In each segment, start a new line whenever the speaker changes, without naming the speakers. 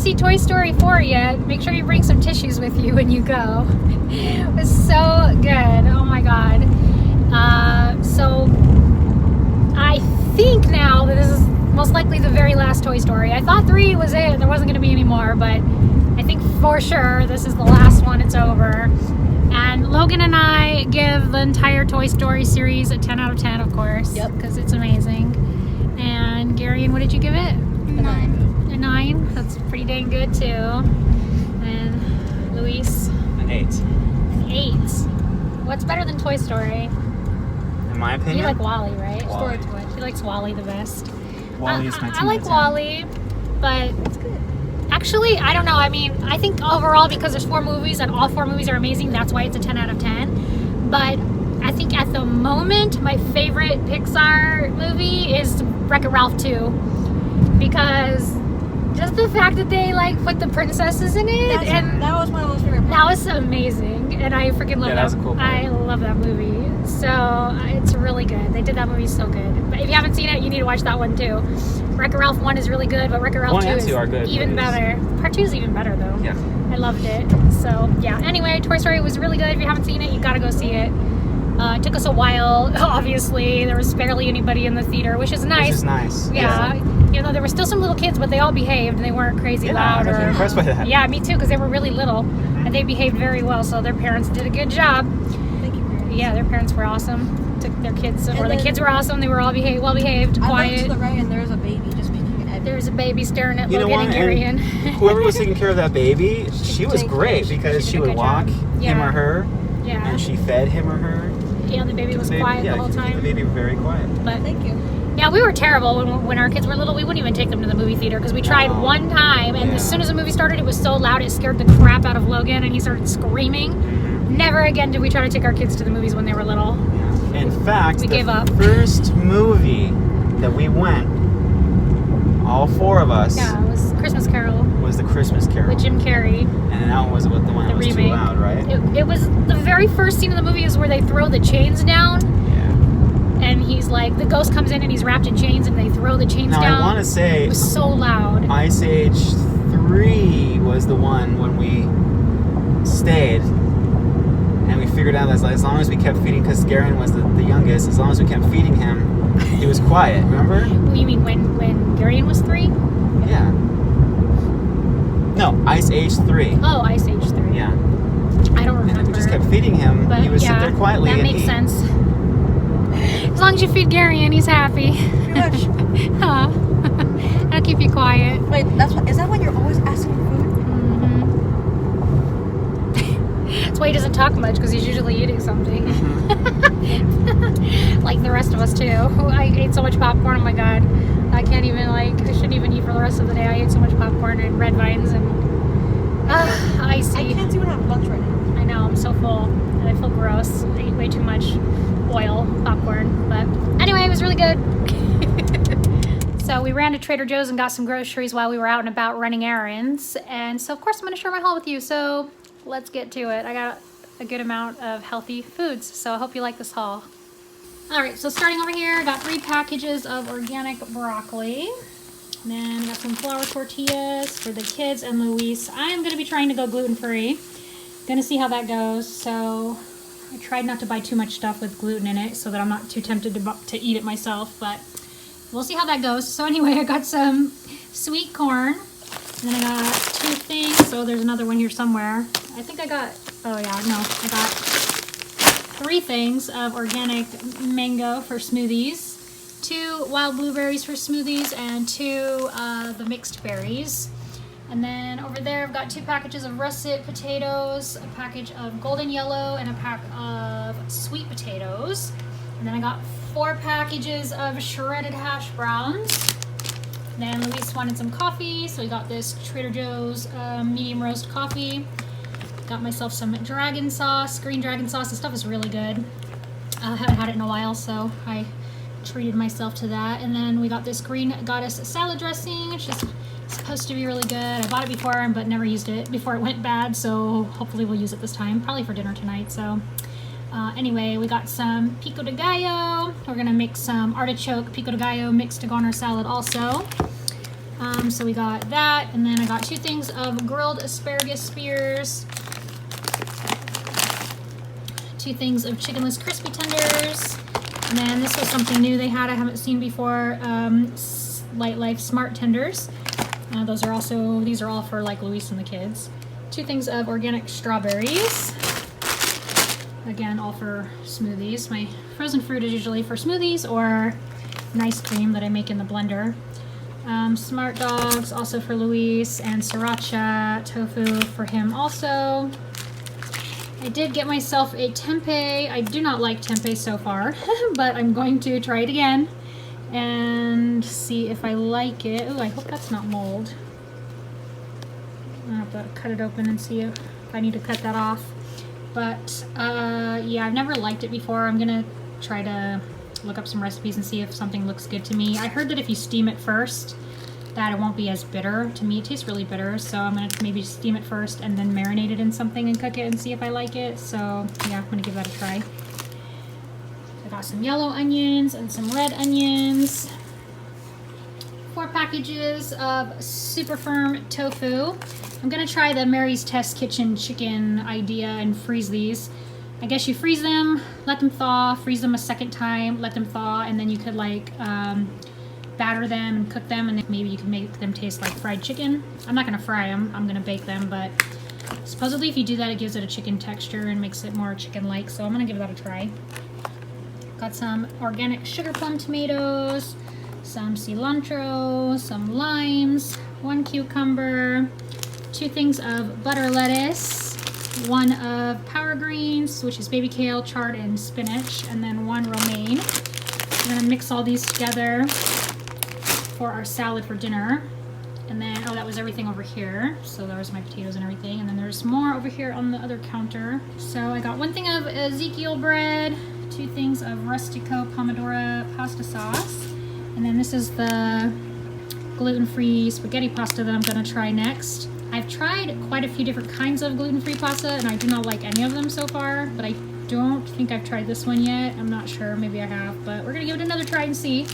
see Toy Story 4 yet, make sure you bring some tissues with you when you go. It was so good. Oh my god. So I think now that this is most likely the very last Toy Story. I thought 3 was it. There wasn't going to be any more, but I think for sure this is the last one. It's over. And Logan and I give the entire Toy Story series a 10 out of 10, of course.
Yep.
Because it's amazing. And Gary, what did you give it?
A 9.
A 9? That's pretty dang good too. And Luis?
An 8.
An 8. What's better than Toy Story?
In my opinion?
You like Wally, right?
Wally.
He likes Wally the best.
Wally is my
I like Wally, but
It's good.
actually, I don't know. I mean, I think overall, because there's 4 movies and all 4 movies are amazing, that's why it's a 10 out of 10. But I think at the moment, my favorite Pixar movie is Wreck-It Ralph 2. Because just the fact that they like put the princesses in it,
That was my most favorite part.
that was amazing, and I freaking love
Yeah, that was a cool part.
I love that movie. So it's really good. They did that movie so good. But if you haven't seen it, you need to watch that one too. Wreck-It Ralph 1 is really good, but Wreck-It Ralph
1
2
and
is
2 are good
even
movies.
better. Part 2 is even better though.
Yeah.
I loved it. So yeah. Anyway, Toy Story was really good. If you haven't seen it, you gotta go see it. It took us a while. Obviously, there was barely anybody in the theater, which is nice.
Which is nice.
Yeah. Even though there were still some little kids, but they all behaved and they weren't crazy loud.
I was
Or,
impressed by that.
yeah, me too, because they were really little and they behaved very well. So their parents did a good job.
Thank you, parents.
Yeah, their parents were awesome. Took their kids,
And
or the
then-
kids were awesome. They were all well behaved,
I looked
quiet.
to the right and there's a baby just peeking at me.
There was a baby staring at
You know
Logan
what?
and Garion.
Whoever was taking care of that baby, she was
Thank you.
great because
She
she
did a
would
good
walk
job.
him
Yeah.
or her,
Yeah,
and she fed him or her.
yeah. The baby was quiet the whole
The
time.
baby very quiet.
But
Thank you.
yeah, we were terrible when our kids were little. We wouldn't even take them to the movie theater because we tried
No.
one time, and
Yeah.
as soon as the movie started, it was so loud it scared the crap out of Logan, and he started screaming. Never again did we try to take our kids to the movies when they were little.
Yeah. In fact,
We
the
gave up.
first movie that we went, all 4 of us,
Yeah, it was Christmas Carol
was the Christmas Carol.
with Jim Carrey.
And that was what the one
The
that was
remake.
too loud, right?
It was the very first scene of the movie is where they throw the chains down,
Yeah.
and he's like, the ghost comes in and he's wrapped in chains, and they throw the chains
Now
down.
I want to say
It was so loud.
Ice Age 3 was the one when we stayed, and we figured out that as long as we kept feeding, because Garen was the youngest, as long as we kept feeding him, he was quiet. Remember?
You mean when Garion was 3?
Yeah. No, Ice Age 3.
Oh, Ice Age 3.
Yeah.
I don't
And
remember.
if we just kept feeding him,
But
he would sit
yeah,
there quietly.
that
and
makes
eat.
sense. As long as you feed Gary and he's happy.
Pretty much.
Huh. That'll keep you quiet.
Wait, is that why you're always asking for food?
That's why he doesn't talk much, because he's usually eating something. Like the rest of us too. I ate so much popcorn, oh my god. I can't even I shouldn't even eat for the rest of the day. I ate so much popcorn and red vines and icy.
I can't even have lunch right now.
I know, I'm so full and I feel gross. I ate way too much oil popcorn. But anyway, it was really good. So we ran to Trader Joe's and got some groceries while we were out and about running errands. And so of course I'm going to share my haul with you. So let's get to it. I got a good amount of healthy foods. So I hope you like this haul. Alright, so starting over here, I got 3 packages of organic broccoli. And then I got some flour tortillas for the kids and Luis. I am going to be trying to go gluten-free. Going to see how that goes. So I tried not to buy too much stuff with gluten in it so that I'm not too tempted to eat it myself. But we'll see how that goes. So anyway, I got some sweet corn. And then I got 2 things. So there's another one here somewhere. I think I got, oh yeah, no. I got 3 things of organic mango for smoothies. 2 wild blueberries for smoothies, and 2 the mixed berries. And then over there I've got 2 packages of russet potatoes, a package of golden yellow, and a pack of sweet potatoes. And then I got 4 packages of shredded hash browns. Then Luis wanted some coffee, so we got this Trader Joe's medium roast coffee. Got myself some dragon sauce, green dragon sauce. The stuff is really good. I haven't had it in a while, so I treated myself to that. And then we got this green goddess salad dressing, which is supposed to be really good. I bought it before, but never used it before it went bad, so hopefully we'll use it this time, probably for dinner tonight. So anyway, we got some pico de gallo. We're gonna make some artichoke pico de gallo mix to go on our salad also. So we got that, and then I got 2 things of grilled asparagus spears, 2 things of chickenless crispy tenders, and then this was something new they had I haven't seen before, Light Life Smart Tenders. These are all for like Luis and the kids. 2 things of organic strawberries. Again, all for smoothies. My frozen fruit is usually for smoothies or an ice cream that I make in the blender. Smart Dogs, also for Luis, and sriracha tofu for him also. I did get myself a tempeh. I do not like tempeh so far, but I'm going to try it again and see if I like it. Oh, I hope that's not mold. I'll have to cut it open and see if I need to cut that off. But yeah, I've never liked it before. I'm gonna try to look up some recipes and see if something looks good to me. I heard that if you steam it first, that it won't be as bitter. To me, it tastes really bitter, so I'm gonna maybe steam it first and then marinate it in something and cook it and see if I like it. So yeah, I'm gonna give that a try. I got some yellow onions and some red onions. 4 packages of super firm tofu. I'm gonna try the Mary's Test Kitchen chicken idea and freeze these. I guess you freeze them, let them thaw, freeze them a second time, let them thaw, and then you could like batter them and cook them, and then maybe you can make them taste like fried chicken. I'm not gonna fry them, I'm gonna bake them, but supposedly if you do that, it gives it a chicken texture and makes it more chicken-like, so I'm gonna give that a try. Got some organic sugar plum tomatoes, some cilantro, some limes, 1 cucumber, 2 things of butter lettuce, 1 of power greens, which is baby kale, chard, and spinach, and then 1 romaine. I'm gonna mix all these together for our salad for dinner. And then, oh, that was everything over here. So there was my potatoes and everything. And then there's more over here on the other counter. So I got 1 thing of Ezekiel bread, 2 things of Rustico Pomodoro pasta sauce. And then this is the gluten-free spaghetti pasta that I'm gonna try next. I've tried quite a few different kinds of gluten-free pasta, and I do not like any of them so far, but I don't think I've tried this one yet. I'm not sure, maybe I have, but we're gonna give it another try and see.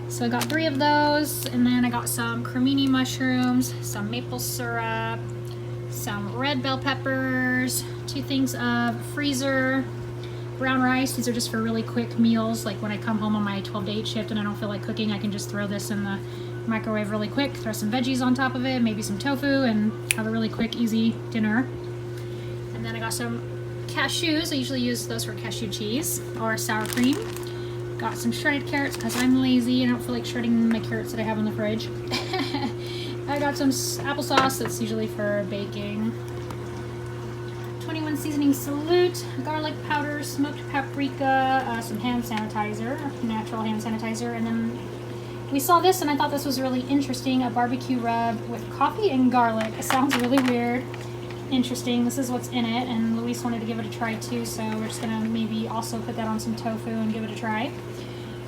So I got 3 of those, and then I got some cremini mushrooms, some maple syrup, some red bell peppers, 2 things of freezer brown rice. These are just for really quick meals, like when I come home on my 12 to 8 shift and I don't feel like cooking, I can just throw this in the microwave really quick, throw some veggies on top of it, maybe some tofu, and have a really quick, easy dinner. And then I got some cashews. I usually use those for cashew cheese or sour cream. Got some shredded carrots because I'm lazy. I don't feel like shredding my carrots that I have in the fridge. I got some applesauce that's usually for baking. 21 seasoning salute, garlic powder, smoked paprika, some hand sanitizer, natural hand sanitizer, and then we saw this and I thought this was really interesting, a barbecue rub with coffee and garlic. It sounds really weird. Interesting. This is what's in it, and Luis wanted to give it a try too, so we're just gonna maybe also put that on some tofu and give it a try.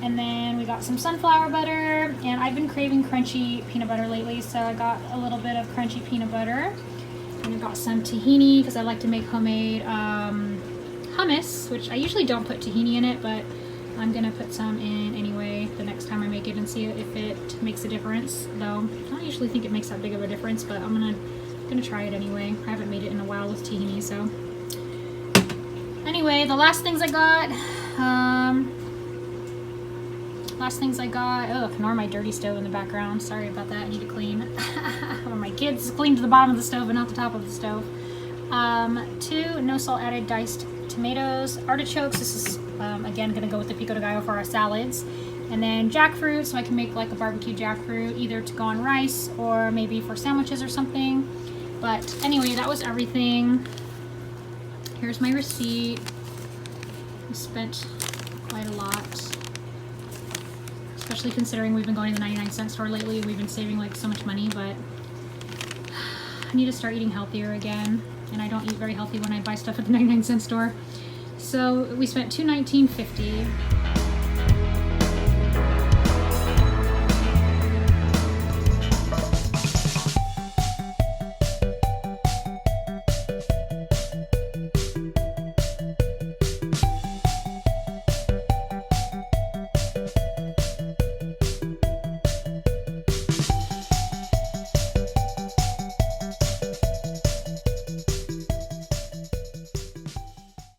And then we got some sunflower butter, and I've been craving crunchy peanut butter lately, so I got a little bit of crunchy peanut butter. And I got some tahini because I like to make homemade hummus, which I usually don't put tahini in it, but I'm gonna put some in anyway the next time I make it and see if it makes a difference. Though I don't usually think it makes that big of a difference, but I'm gonna try it anyway. I haven't made it in a while with tahini, so anyway, the last things I got. Oh, ignore my dirty stove in the background. Sorry about that. I need to clean. Or my kids cleaned the bottom of the stove and not the top of the stove. 2 no salt added diced tomatoes, artichokes. This is again gonna go with the pico de gallo for our salads. And then jackfruit, so I can make like a barbecue jackfruit, either to go on rice or maybe for sandwiches or something. But anyway, that was everything. Here's my receipt. I spent quite a lot, especially considering we've been going to the 99-cent store lately. We've been saving like so much money, but I need to start eating healthier again. And I don't eat very healthy when I buy stuff at the 99-cent store. So we spent $219.50.